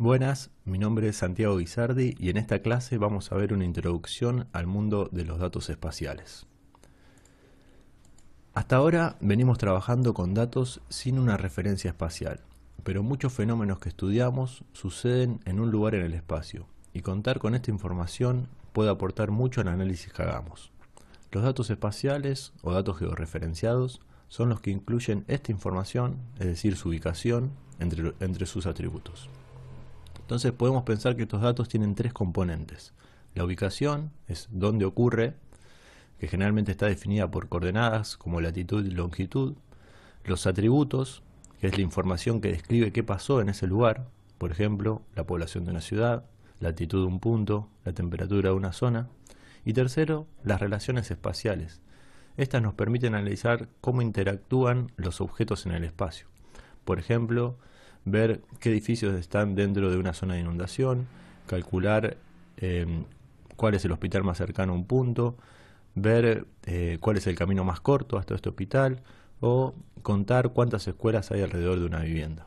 Buenas, mi nombre es Santiago Guisardi y en esta clase vamos a ver una introducción al mundo de los datos espaciales. Hasta ahora venimos trabajando con datos sin una referencia espacial, pero muchos fenómenos que estudiamos suceden en un lugar en el espacio, y contar con esta información puede aportar mucho al análisis que hagamos. Los datos espaciales o datos georreferenciados son los que incluyen esta información, es decir, su ubicación, entre sus atributos. Entonces podemos pensar que estos datos tienen tres componentes. La ubicación es dónde ocurre, que generalmente está definida por coordenadas como latitud y longitud. Los atributos, que es la información que describe qué pasó en ese lugar, por ejemplo, la población de una ciudad, la altitud de un punto, la temperatura de una zona. Y tercero, las relaciones espaciales. Estas nos permiten analizar cómo interactúan los objetos en el espacio. Por ejemplo, ver qué edificios están dentro de una zona de inundación, calcular cuál es el hospital más cercano a un punto, ver cuál es el camino más corto hasta este hospital o contar cuántas escuelas hay alrededor de una vivienda.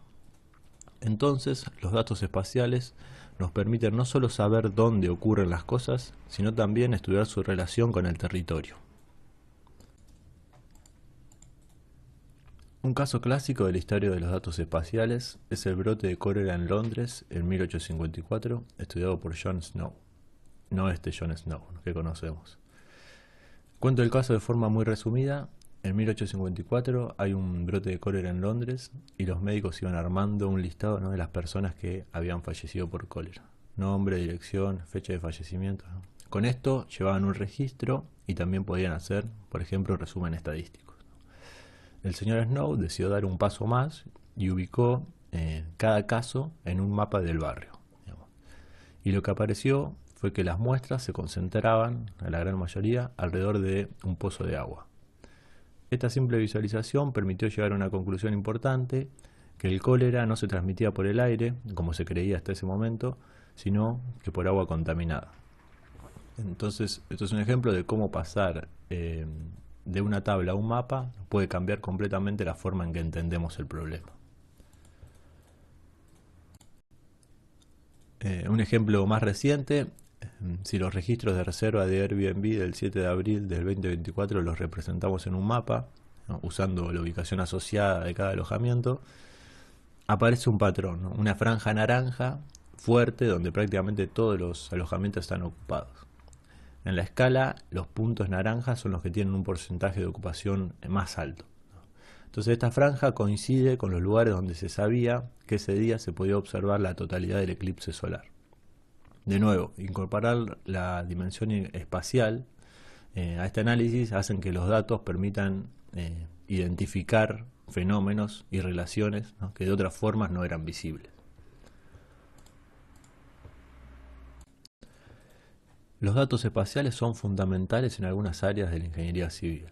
Entonces, los datos espaciales nos permiten no solo saber dónde ocurren las cosas, sino también estudiar su relación con el territorio. Un caso clásico de la historia de los datos espaciales es el brote de cólera en Londres en 1854, estudiado por John Snow. No este John Snow que conocemos. Cuento el caso de forma muy resumida. En 1854 hay un brote de cólera en Londres y los médicos iban armando un listado, ¿no?, de las personas que habían fallecido por cólera. Nombre, dirección, fecha de fallecimiento, ¿no? Con esto llevaban un registro y también podían hacer, por ejemplo, un resumen estadístico. El señor Snow decidió dar un paso más y ubicó cada caso en un mapa del barrio, digamos. Y lo que apareció fue que las muestras se concentraban, a la gran mayoría, alrededor de un pozo de agua. Esta simple visualización permitió llegar a una conclusión importante, que el cólera no se transmitía por el aire, como se creía hasta ese momento, sino que por agua contaminada. Entonces, esto es un ejemplo de cómo pasar de una tabla a un mapa puede cambiar completamente la forma en que entendemos el problema. Un ejemplo más reciente, si los registros de reserva de Airbnb del 7 de abril del 2024 los representamos en un mapa, ¿no?, usando la ubicación asociada de cada alojamiento, aparece un patrón, ¿no?, una franja naranja fuerte donde prácticamente todos los alojamientos están ocupados. En la escala, los puntos naranjas son los que tienen un porcentaje de ocupación más alto. Entonces esta franja coincide con los lugares donde se sabía que ese día se podía observar la totalidad del eclipse solar. De nuevo, incorporar la dimensión espacial a este análisis hacen que los datos permitan identificar fenómenos y relaciones, ¿no?, que de otras formas no eran visibles. Los datos espaciales son fundamentales en algunas áreas de la ingeniería civil.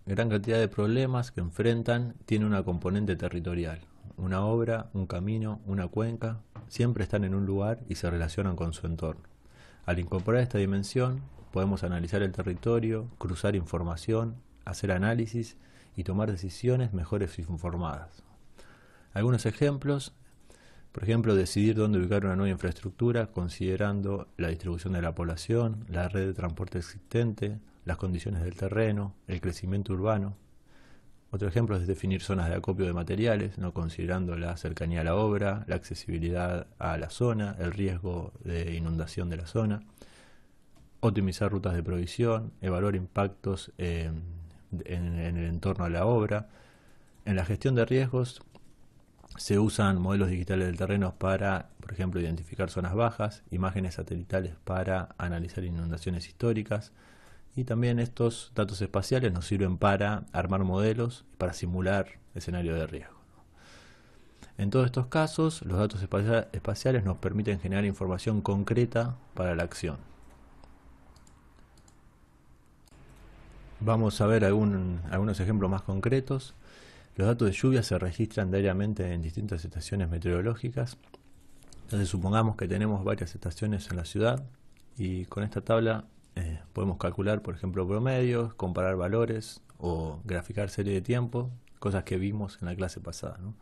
Gran cantidad de problemas que enfrentan tienen una componente territorial. Una obra, un camino, una cuenca, siempre están en un lugar y se relacionan con su entorno. Al incorporar esta dimensión, podemos analizar el territorio, cruzar información, hacer análisis y tomar decisiones mejores informadas. Algunos ejemplos: por ejemplo, decidir dónde ubicar una nueva infraestructura considerando la distribución de la población, la red de transporte existente, las condiciones del terreno, el crecimiento urbano. Otro ejemplo es definir zonas de acopio de materiales, ¿no?, considerando la cercanía a la obra, la accesibilidad a la zona, el riesgo de inundación de la zona. Optimizar rutas de provisión, evaluar impactos en el entorno a la obra. En la gestión de riesgos, se usan modelos digitales del terreno para, por ejemplo, identificar zonas bajas, imágenes satelitales para analizar inundaciones históricas, y también estos datos espaciales nos sirven para armar modelos y para simular escenarios de riesgo. En todos estos casos, los datos espaciales nos permiten generar información concreta para la acción. Vamos a ver algunos ejemplos más concretos. Los datos de lluvia se registran diariamente en distintas estaciones meteorológicas. Entonces supongamos que tenemos varias estaciones en la ciudad y con esta tabla podemos calcular, por ejemplo, promedios, comparar valores o graficar serie de tiempo, cosas que vimos en la clase pasada, ¿no?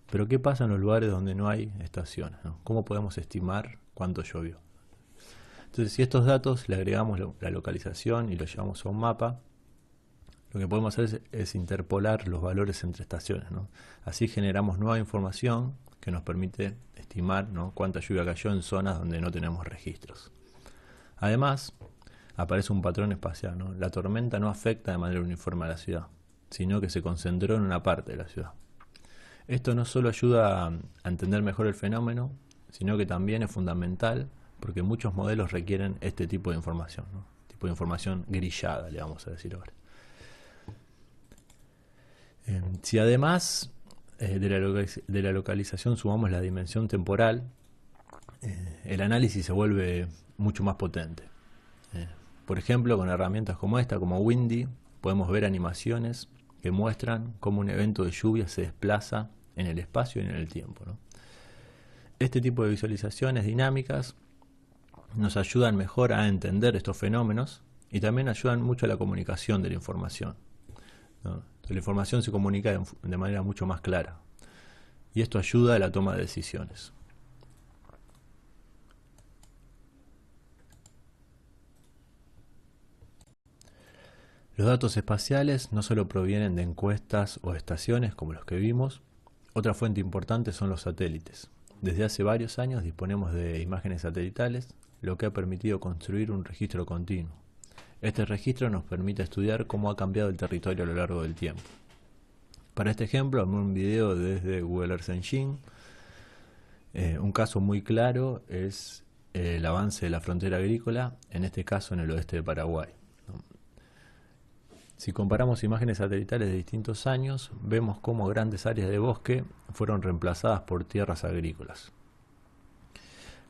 Pero ¿qué pasa en los lugares donde no hay estaciones, ¿no? ¿Cómo podemos estimar cuánto llovió? Entonces, si a estos datos le agregamos la localización y lo llevamos a un mapa, lo que podemos hacer es interpolar los valores entre estaciones, ¿no? Así generamos nueva información que nos permite estimar, ¿no?, cuánta lluvia cayó en zonas donde no tenemos registros. Además, aparece un patrón espacial, ¿no? La tormenta no afecta de manera uniforme a la ciudad, sino que se concentró en una parte de la ciudad. Esto no solo ayuda a entender mejor el fenómeno, sino que también es fundamental porque muchos modelos requieren este tipo de información, ¿no? Tipo de información grillada, le vamos a decir ahora. Si además de la localización sumamos la dimensión temporal, el análisis se vuelve mucho más potente. Por ejemplo, con herramientas como esta, como Windy, podemos ver animaciones que muestran cómo un evento de lluvia se desplaza en el espacio y en el tiempo, ¿no? Este tipo de visualizaciones dinámicas nos ayudan mejor a entender estos fenómenos y también ayudan mucho a la comunicación de la información, ¿no? La información se comunica de manera mucho más clara y esto ayuda a la toma de decisiones. Los datos espaciales no solo provienen de encuestas o estaciones como los que vimos, otra fuente importante son los satélites. Desde hace varios años disponemos de imágenes satelitales, lo que ha permitido construir un registro continuo. Este registro nos permite estudiar cómo ha cambiado el territorio a lo largo del tiempo. Para este ejemplo, armé un video desde Google Earth Engine. Un caso muy claro es el avance de la frontera agrícola, en este caso en el oeste de Paraguay. Si comparamos imágenes satelitales de distintos años, vemos cómo grandes áreas de bosque fueron reemplazadas por tierras agrícolas.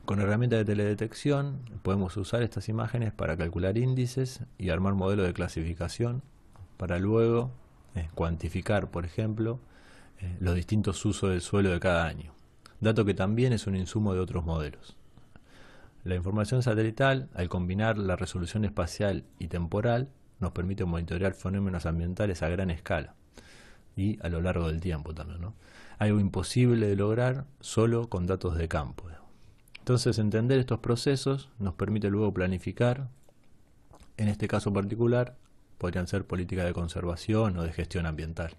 Con herramientas de teledetección podemos usar estas imágenes para calcular índices y armar modelos de clasificación para luego cuantificar, por ejemplo, los distintos usos del suelo de cada año, dato que también es un insumo de otros modelos. La información satelital, al combinar la resolución espacial y temporal, nos permite monitorear fenómenos ambientales a gran escala y a lo largo del tiempo también, ¿no? Algo imposible de lograr solo con datos de campo. Entonces, entender estos procesos nos permite luego planificar. En este caso particular, podrían ser políticas de conservación o de gestión ambiental.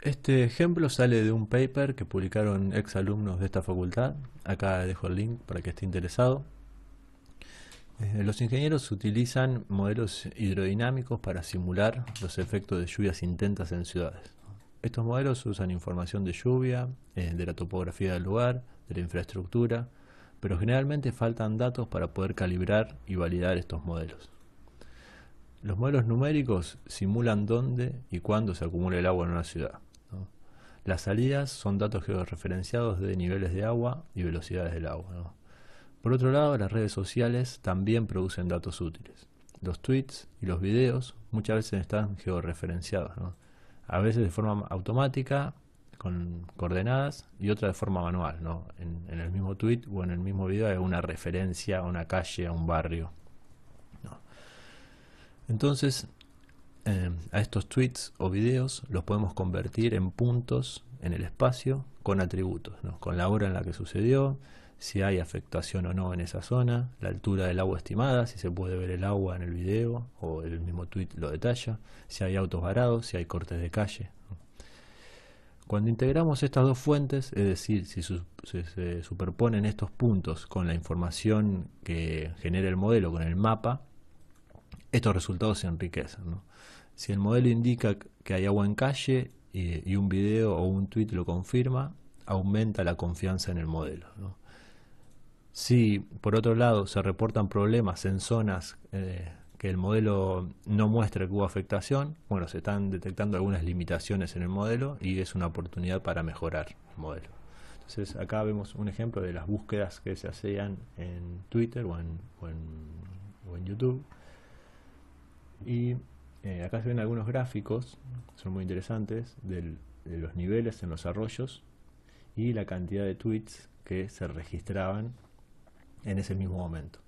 Este ejemplo sale de un paper que publicaron exalumnos de esta facultad. Acá dejo el link para que esté interesado. Los ingenieros utilizan modelos hidrodinámicos para simular los efectos de lluvias intensas en ciudades. Estos modelos usan información de lluvia, de la topografía del lugar, de la infraestructura, pero generalmente faltan datos para poder calibrar y validar estos modelos. Los modelos numéricos simulan dónde y cuándo se acumula el agua en una ciudad, ¿no? Las salidas son datos georreferenciados de niveles de agua y velocidades del agua, ¿no? Por otro lado, las redes sociales también producen datos útiles. Los tweets y los videos muchas veces están georreferenciados, ¿no? A veces de forma automática, con coordenadas, y otra de forma manual, ¿no? En el mismo tweet o en el mismo video hay una referencia a una calle, a un barrio, ¿no? Entonces, a estos tweets o videos los podemos convertir en puntos en el espacio con atributos, ¿no? Con la hora en la que sucedió, si hay afectación o no en esa zona, la altura del agua estimada, si se puede ver el agua en el video o el mismo tweet lo detalla, si hay autos varados, si hay cortes de calle. Cuando integramos estas dos fuentes, es decir, si se superponen estos puntos con la información que genera el modelo, con el mapa, estos resultados se enriquecen, ¿no? Si el modelo indica que hay agua en calle y un video o un tweet lo confirma, aumenta la confianza en el modelo, ¿no? Si por otro lado se reportan problemas en zonas que el modelo no muestra que hubo afectación, bueno, se están detectando algunas limitaciones en el modelo y es una oportunidad para mejorar el modelo. Entonces acá vemos un ejemplo de las búsquedas que se hacían en Twitter o en YouTube. Y acá se ven algunos gráficos, son muy interesantes, de los niveles en los arroyos y la cantidad de tweets que se registraban en ese mismo momento.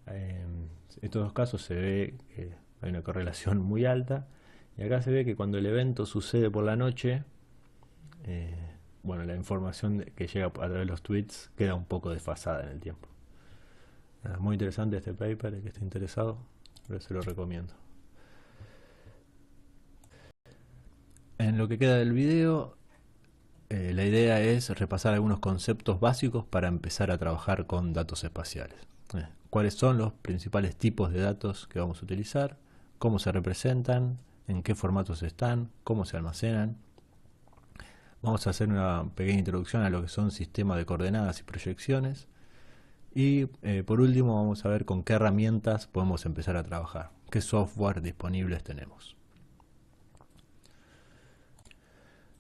En estos dos casos se ve que hay una correlación muy alta Y acá se ve que cuando el evento sucede por la noche, bueno, la información que llega a través de los tweets queda un poco desfasada en el tiempo. Muy interesante este paper, el que esté interesado, pero se lo recomiendo. En lo que queda del video, la idea es repasar algunos conceptos básicos para empezar a trabajar con datos espaciales. ¿Cuáles son los principales tipos de datos que vamos a utilizar? ¿Cómo se representan? ¿En qué formatos están? ¿Cómo se almacenan? Vamos a hacer una pequeña introducción a lo que son sistemas de coordenadas y proyecciones. Y por último vamos a ver con qué herramientas podemos empezar a trabajar, qué software disponibles tenemos.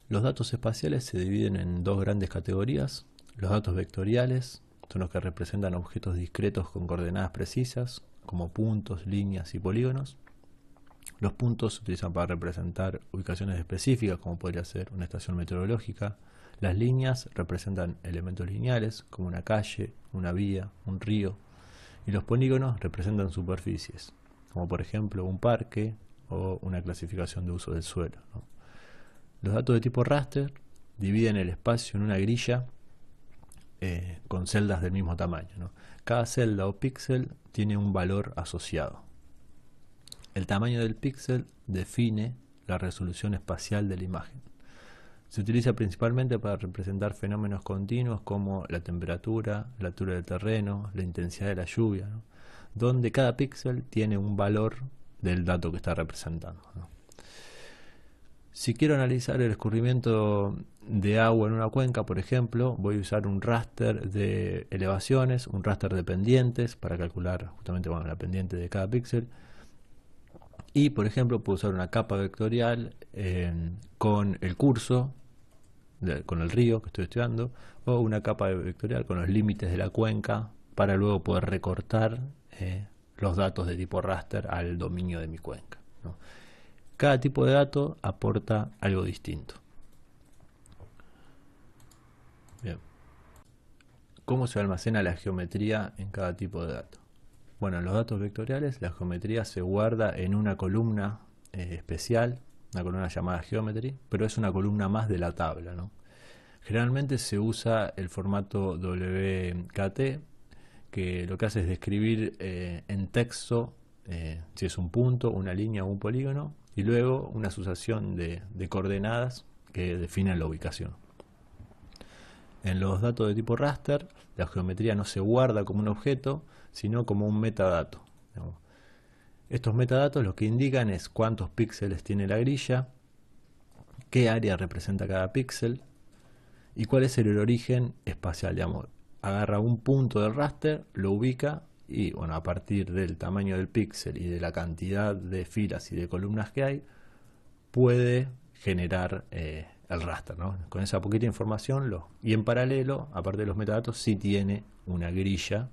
Los datos espaciales se dividen en dos grandes categorías. Los datos vectoriales son los que representan objetos discretos con coordenadas precisas, como puntos, líneas y polígonos. Los puntos se utilizan para representar ubicaciones específicas, como podría ser una estación meteorológica. Las líneas representan elementos lineales, como una calle, una vía, un río. Y los polígonos representan superficies, como por ejemplo un parque o una clasificación de uso del suelo, ¿no? Los datos de tipo raster dividen el espacio en una grilla con celdas del mismo tamaño, ¿no? Cada celda o píxel tiene un valor asociado. El tamaño del píxel define la resolución espacial de la imagen. Se utiliza principalmente para representar fenómenos continuos como la temperatura, la altura del terreno, la intensidad de la lluvia, ¿no? Donde cada píxel tiene un valor del dato que está representando, ¿no? Si quiero analizar el escurrimiento de agua en una cuenca, por ejemplo, voy a usar un raster de elevaciones, un raster de pendientes para calcular justamente, bueno, la pendiente de cada píxel. Y, por ejemplo, puedo usar una capa vectorial con el curso, con el río que estoy estudiando, o una capa vectorial con los límites de la cuenca para luego poder recortar los datos de tipo raster al dominio de mi cuenca, ¿no? Cada tipo de dato aporta algo distinto. Bien. ¿Cómo se almacena la geometría en cada tipo de dato? Bueno, en los datos vectoriales la geometría se guarda en una columna especial, una columna llamada geometry, pero es una columna más de la tabla, ¿no? Generalmente se usa el formato WKT, que lo que hace es describir en texto si es un punto, una línea o un polígono, y luego una asociación de coordenadas que definen la ubicación. En los datos de tipo raster, la geometría no se guarda como un objeto, sino como un metadato, digamos. Estos metadatos lo que indican es cuántos píxeles tiene la grilla, qué área representa cada píxel y cuál es el origen espacial, digamos. Agarra un punto del raster, lo ubica y, bueno, a partir del tamaño del píxel y de la cantidad de filas y de columnas que hay, puede generar el raster, ¿no? Con esa poquita información, y en paralelo, aparte de los metadatos, sí tiene una grilla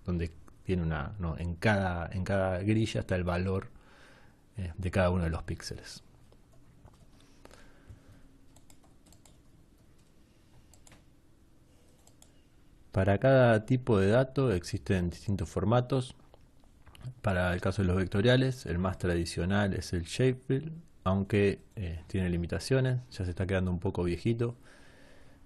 donde tiene en cada grilla está el valor de cada uno de los píxeles. Para cada tipo de dato existen distintos formatos. Para el caso de los vectoriales, el más tradicional es el Shapefile, aunque tiene limitaciones, ya se está quedando un poco viejito.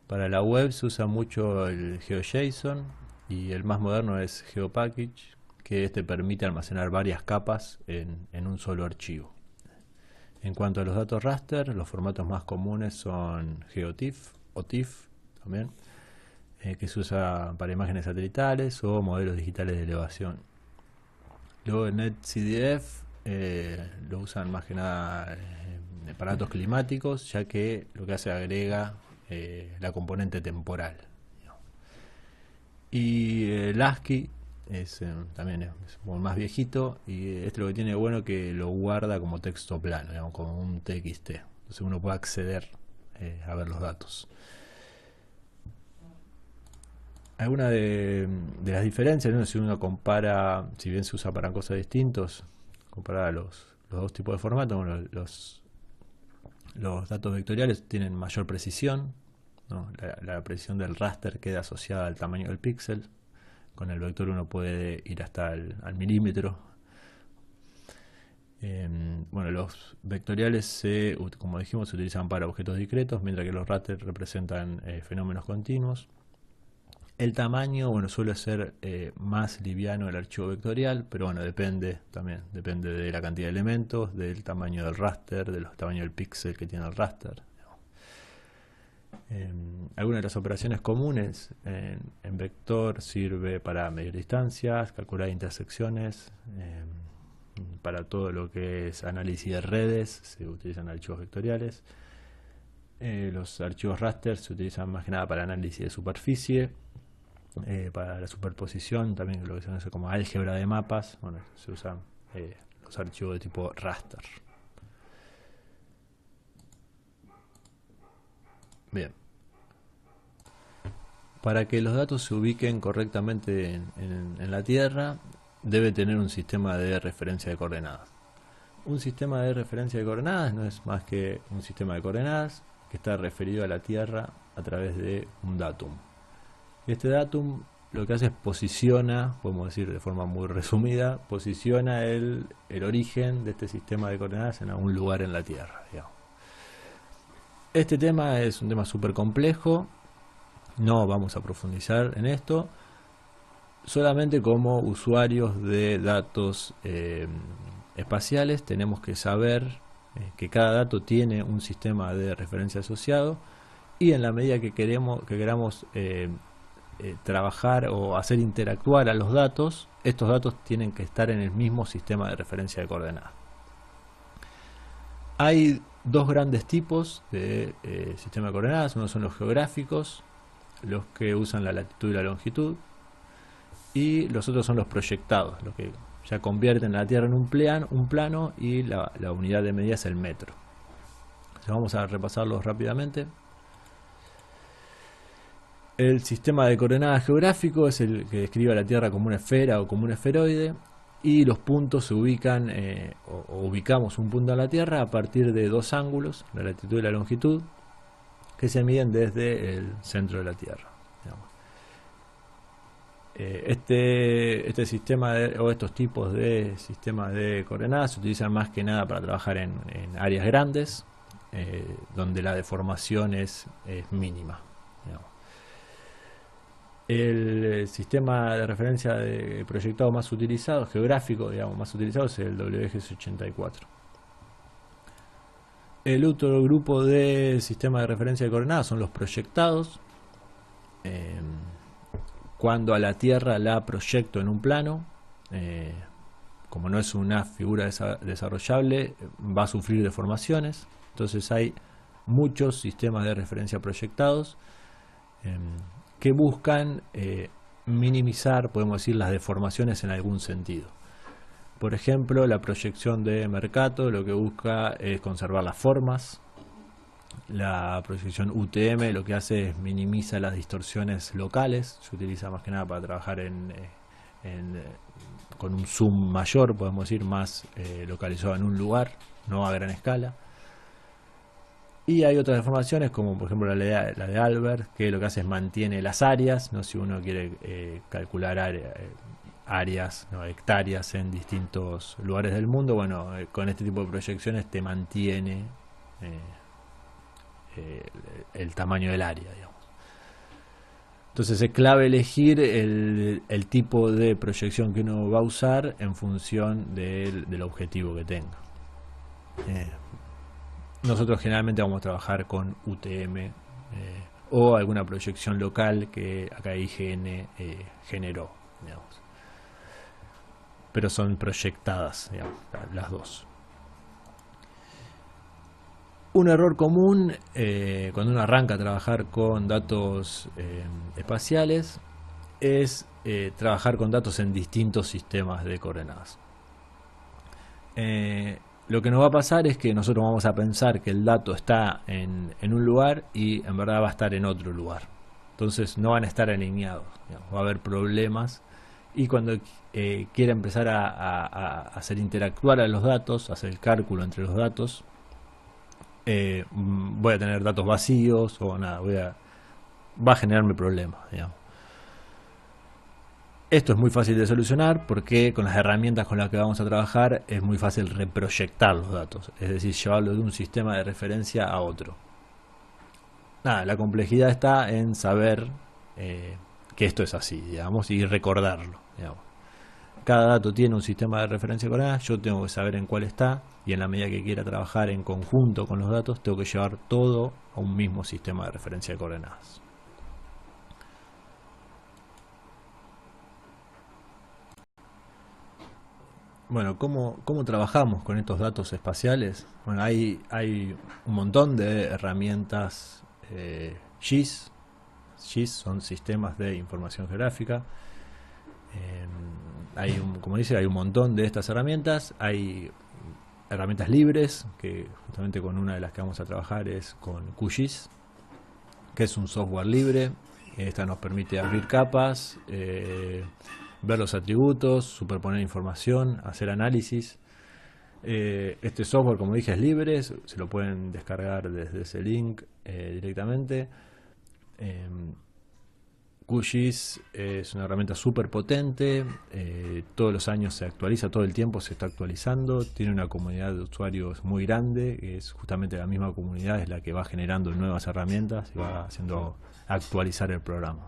Para la web se usa mucho el GeoJSON y el más moderno es GeoPackage, que este permite almacenar varias capas en un solo archivo. En cuanto a los datos raster, los formatos más comunes son GeoTIFF o TIFF también, que se usa para imágenes satelitales o modelos digitales de elevación. Luego el NetCDF lo usan más que nada para datos climáticos, ya que lo que hace agrega la componente temporal. Y el ASCII también es más viejito, y este lo que tiene bueno que lo guarda como texto plano, digamos, como un TXT. Entonces uno puede acceder a ver los datos. Alguna de las diferencias, ¿no? Si uno compara, si bien se usa para cosas distintas, comparar los dos tipos de formato, bueno, los datos vectoriales tienen mayor precisión, ¿no? La precisión del raster queda asociada al tamaño del píxel. Con el vector uno puede ir hasta al milímetro. Bueno, los vectoriales, como dijimos, se utilizan para objetos discretos, mientras que los raster representan fenómenos continuos. El tamaño, bueno, suele ser más liviano el archivo vectorial, pero bueno, depende de la cantidad de elementos, del tamaño del raster, del tamaño del píxel que tiene el raster. Algunas de las operaciones comunes en vector sirve para medir distancias, calcular intersecciones, para todo lo que es análisis de redes se utilizan archivos vectoriales. Los archivos raster se utilizan más que nada para análisis de superficie, para la superposición, también lo que se conoce como álgebra de mapas. Bueno, se usan los archivos de tipo raster. Bien. Para que los datos se ubiquen correctamente en la Tierra, debe tener un sistema de referencia de coordenadas. Un sistema de referencia de coordenadas no es más que un sistema de coordenadas que está referido a la Tierra a través de un datum. Este datum lo que hace es posiciona, podemos decir de forma muy resumida, posiciona el origen de este sistema de coordenadas en algún lugar en la Tierra, digamos. Este tema es un tema súper complejo, no vamos a profundizar en esto. Solamente como usuarios de datos espaciales tenemos que saber que cada dato tiene un sistema de referencia asociado, y en la medida que queramos trabajar o hacer interactuar a los datos, estos datos tienen que estar en el mismo sistema de referencia de coordenadas. Hay dos grandes tipos de sistema de coordenadas. Uno son los geográficos, los que usan la latitud y la longitud, y los otros son los proyectados, los que ya convierten la Tierra en un plano, y la unidad de medida es el metro. Entonces vamos a repasarlos rápidamente. El sistema de coordenadas geográfico es el que describe a la Tierra como una esfera o como un esferoide, y los puntos se ubican, o ubicamos un punto en la Tierra a partir de dos ángulos, la latitud y la longitud, que se miden desde el centro de la Tierra, digamos. Este sistema o estos tipos de sistemas de coordenadas se utilizan más que nada para trabajar en áreas grandes, donde la deformación es mínima, digamos. El sistema de referencia de proyectado más utilizado, geográfico, digamos, más utilizado, es el WGS84. El otro grupo de sistemas de referencia de coordenadas son los proyectados. Cuando a la Tierra la proyecto en un plano, como no es una figura desarrollable, va a sufrir deformaciones. Entonces hay muchos sistemas de referencia proyectados que buscan minimizar, podemos decir, las deformaciones en algún sentido. Por ejemplo, la proyección de Mercator lo que busca es conservar las formas. La proyección UTM lo que hace es minimiza las distorsiones locales. Se utiliza más que nada para trabajar con un zoom mayor, podemos decir, más localizado en un lugar, no a gran escala. Y hay otras deformaciones, como por ejemplo la de Albert, que lo que hace es mantiene las áreas, ¿no? Si uno quiere calcular áreas, ¿no? hectáreas en distintos lugares del mundo, bueno, con este tipo de proyecciones te mantiene el tamaño del área, digamos. Entonces es clave elegir el tipo de proyección que uno va a usar en función del objetivo que tenga. Nosotros generalmente vamos a trabajar con UTM o alguna proyección local que acá IGN generó, digamos. Pero son proyectadas, digamos, las dos. Un error común cuando uno arranca a trabajar con datos espaciales es trabajar con datos en distintos sistemas de coordenadas. Lo que nos va a pasar es que nosotros vamos a pensar que el dato está en un lugar y en verdad va a estar en otro lugar. Entonces no van a estar alineados, digamos, va a haber problemas. Y cuando quiera empezar a hacer interactuar a los datos, hacer el cálculo entre los datos, voy a tener datos vacíos o nada, va a generarme problemas, digamos. Esto es muy fácil de solucionar porque con las herramientas con las que vamos a trabajar es muy fácil reproyectar los datos, es decir, llevarlo de un sistema de referencia a otro. Nada, la complejidad está en saber que esto es así, digamos, y recordarlo, digamos. Cada dato tiene un sistema de referencia de coordenadas, yo tengo que saber en cuál está, y en la medida que quiera trabajar en conjunto con los datos, tengo que llevar todo a un mismo sistema de referencia de coordenadas. Bueno, ¿cómo trabajamos con estos datos espaciales? Bueno, hay un montón de herramientas GIS. GIS son sistemas de información geográfica. Como dice, hay un montón de estas herramientas. Hay herramientas libres, que justamente con una de las que vamos a trabajar es con QGIS, que es un software libre. Esta nos permite abrir capas, ver los atributos, superponer información, hacer análisis. Este software, como dije, es libre, se lo pueden descargar desde ese link directamente. QGIS es una herramienta súper potente, todos los años se actualiza, todo el tiempo se está actualizando, tiene una comunidad de usuarios muy grande, que es justamente la misma comunidad es la que va generando nuevas herramientas y va haciendo actualizar el programa.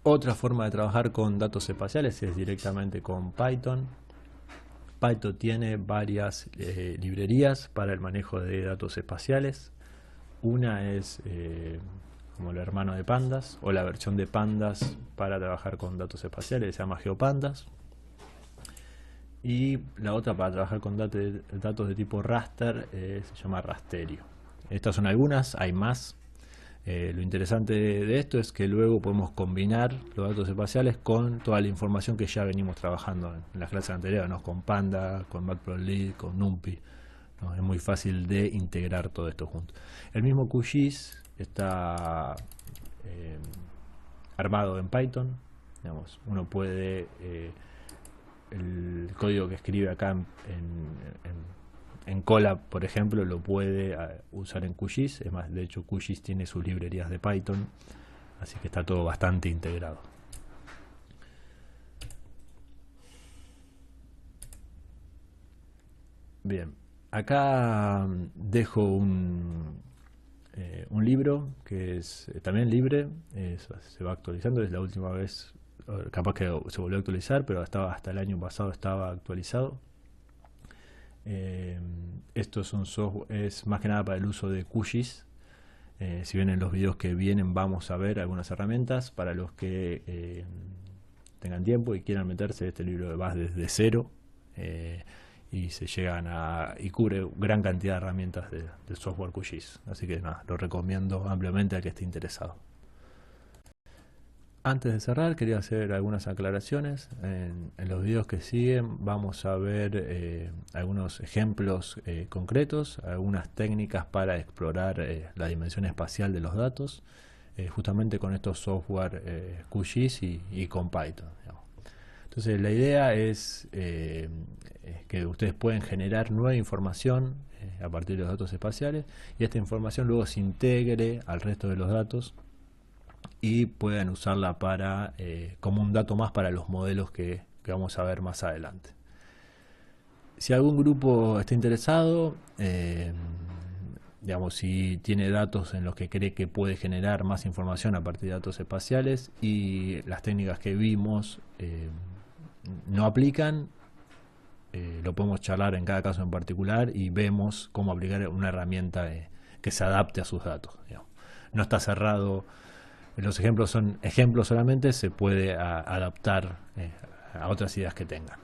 Otra forma de trabajar con datos espaciales es directamente con Python. Python tiene varias librerías para el manejo de datos espaciales. Una es como el hermano de Pandas, o la versión de Pandas para trabajar con datos espaciales, se llama GeoPandas. Y la otra para trabajar con datos de tipo raster se llama Rasterio. Estas son algunas, hay más. Lo interesante de esto es que luego podemos combinar los datos espaciales con toda la información que ya venimos trabajando en las clases anteriores, ¿no? Con Panda, con Matplotlib, con NumPy, ¿no? Es muy fácil de integrar todo esto junto. El mismo QGIS está armado en Python, digamos, uno puede el código que escribe acá en Colab, por ejemplo, lo puede usar en QGIS. Es más, de hecho QGIS tiene sus librerías de Python, así que está todo bastante integrado. Bien, acá dejo un libro que es también libre, se va actualizando, es la última vez, capaz que se volvió a actualizar, pero hasta el año pasado estaba actualizado. Esto es un software, es más que nada para el uso de QGIS. Si bien en los videos que vienen vamos a ver algunas herramientas para los que tengan tiempo y quieran meterse. Este libro va desde cero y se llegan y cubre gran cantidad de herramientas del software QGIS, así que nada, lo recomiendo ampliamente al que esté interesado. Antes de cerrar, quería hacer algunas aclaraciones. En los videos que siguen vamos a ver algunos ejemplos concretos, algunas técnicas para explorar la dimensión espacial de los datos, justamente con estos software QGIS y con Python, digamos. Entonces la idea es que ustedes pueden generar nueva información a partir de los datos espaciales, y esta información luego se integre al resto de los datos y puedan usarla como un dato más para los modelos que vamos a ver más adelante. Si algún grupo está interesado, digamos, si tiene datos en los que cree que puede generar más información a partir de datos espaciales y las técnicas que vimos no aplican, lo podemos charlar en cada caso en particular y vemos cómo aplicar una herramienta que se adapte a sus datos, digamos. No está cerrado. Los ejemplos son ejemplos solamente, se puede adaptar a otras ideas que tengan.